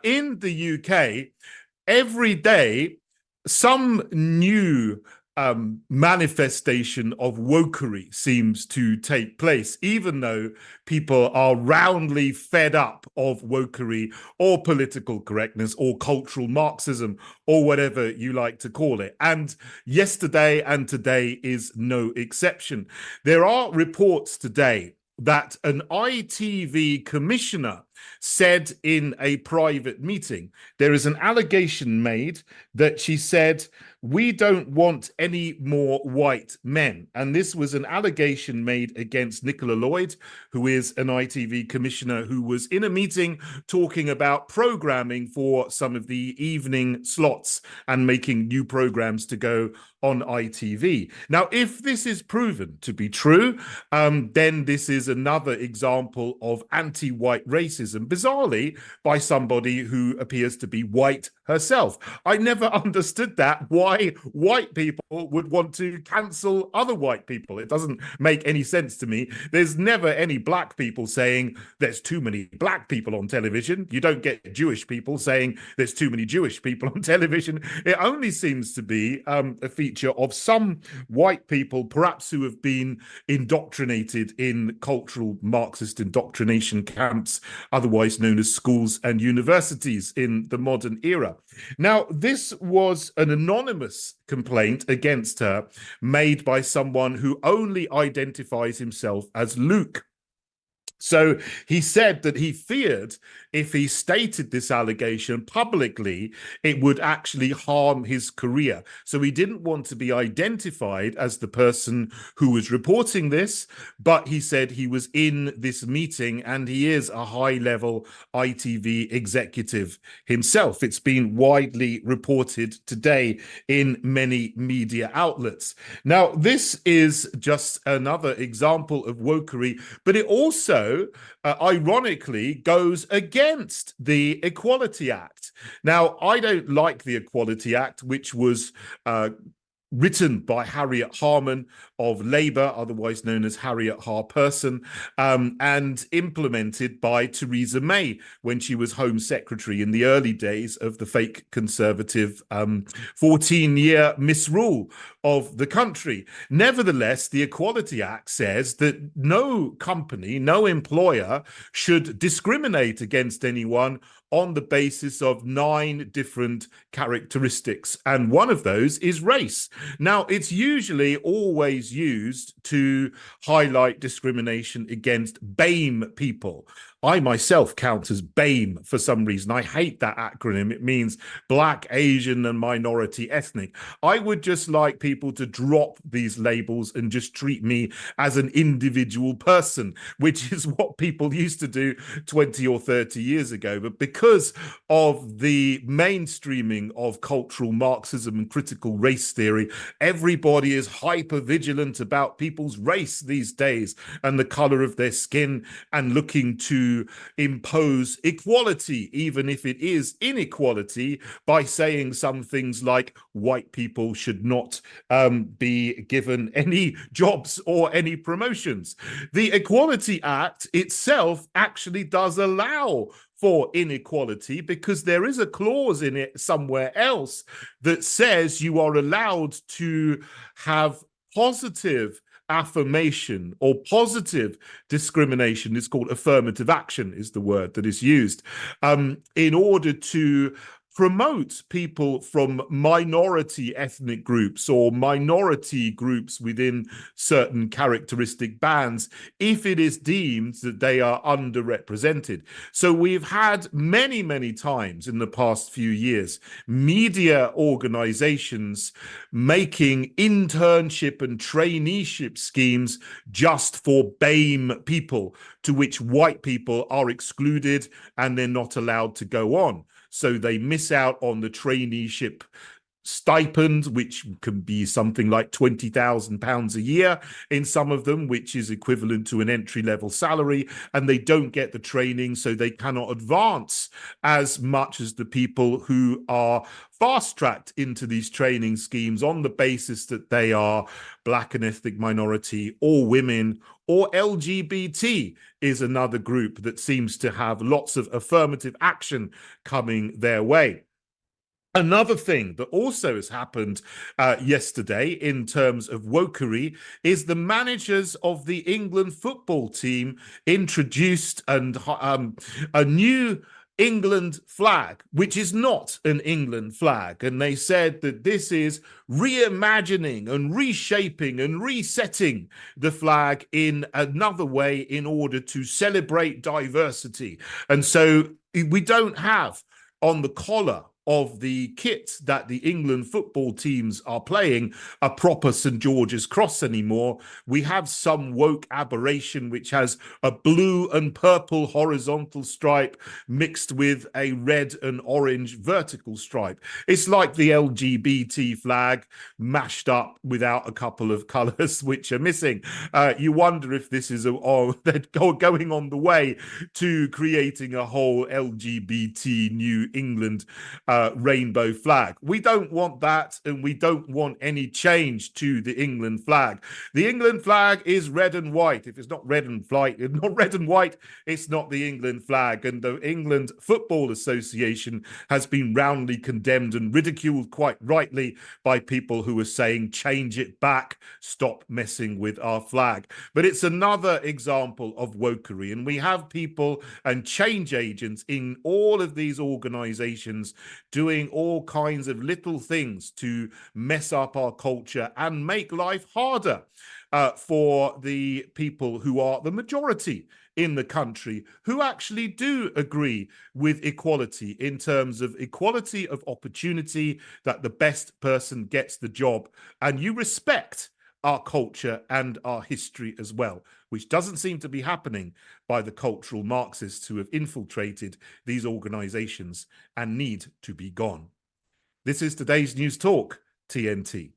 In the UK, every day, some new manifestation of wokery seems to take place, even though people are roundly fed up of wokery or political correctness or cultural Marxism or whatever you like to call it. And yesterday and today is no exception. There are reports today that an ITV commissioner said in a private meeting, there is an allegation made that she said, "We don't want any more white men." And this was an allegation made against Nicola Lloyd, who is an ITV commissioner who was in a meeting talking about programming for some of the evening slots and making new programs to go on ITV. Now, if this is proven to be true, then this is another example of anti-white racism, bizarrely by somebody who appears to be white herself. I never understood that, why white people would want to cancel other white people. It doesn't make any sense to me. There's never any black people saying there's too many black people on television. You don't get Jewish people saying there's too many Jewish people on television. It only seems to be a feature of some white people, perhaps who have been indoctrinated in cultural Marxist indoctrination camps, otherwise known as schools and universities in the modern era. Now, this was an anonymous complaint against her made by someone who only identifies himself as Luke. So he said that he feared if he stated this allegation publicly, it would actually harm his career. So he didn't want to be identified as the person who was reporting this, but he said he was in this meeting and he is a high-level ITV executive himself. It's been widely reported today in many media outlets. Now, this is just another example of wokery, but it also ironically goes against the Equality Act. Now, I don't like the Equality Act, which was written by Harriet Harman of Labour, otherwise known as Harriet Harperson, and implemented by Theresa May when she was Home Secretary in the early days of the fake Conservative 14-year misrule of the country. Nevertheless, the Equality Act says that no company, no employer should discriminate against anyone on the basis of 9 different characteristics. And one of those is race. Now, it's usually always used to highlight discrimination against BAME people. I myself count as BAME for some reason. I hate that acronym. It means Black, Asian, and minority ethnic. I would just like people to drop these labels and just treat me as an individual person, which is what people used to do 20 or 30 years ago. But because of the mainstreaming of cultural Marxism and critical race theory, everybody is hyper vigilant about people's race these days and the color of their skin, and looking to impose equality, even if it is inequality, by saying some things like white people should not be given any jobs or any promotions. The Equality Act itself actually does allow for inequality, because there is a clause in it somewhere else that says you are allowed to have positive affirmation or positive discrimination. Is called affirmative action, is the word that is used, in order to promote people from minority ethnic groups or minority groups within certain characteristic bands, if it is deemed that they are underrepresented. So we've had many, many times in the past few years, media organizations making internship and traineeship schemes just for BAME people, to which white people are excluded and they're not allowed to go on. So they miss out on the traineeship stipend, which can be something like £20,000 a year in some of them, which is equivalent to an entry-level salary, and they don't get the training, so they cannot advance as much as the people who are fast-tracked into these training schemes on the basis that they are Black and ethnic minority or women or LGBT is another group that seems to have lots of affirmative action coming their way. Another thing that also has happened yesterday in terms of wokery is the managers of the England football team introduced a new England flag, which is not an England flag. And they said that this is reimagining and reshaping and resetting the flag in another way in order to celebrate diversity. And so we don't have on the collar of the kit that the England football teams are playing a proper St. George's Cross anymore. We have some woke aberration which has a blue and purple horizontal stripe mixed with a red and orange vertical stripe. It's like the LGBT flag mashed up without a couple of colours which are missing. You wonder if this is they're going on the way to creating a whole LGBT New England rainbow flag. We don't want that, and we don't want any change to the England flag. The England flag is red and white. If it's not red and white, it's not the England flag. And the England Football Association has been roundly condemned and ridiculed quite rightly by people who are saying, change it back, stop messing with our flag. But it's another example of wokery. And we have people and change agents in all of these organizations doing all kinds of little things to mess up our culture and make life harder for the people who are the majority in the country, who actually do agree with equality in terms of equality of opportunity, that the best person gets the job, and you respect our culture and our history as well, which doesn't seem to be happening by the cultural Marxists who have infiltrated these organizations and need to be gone. This is today's News Talk, TNT.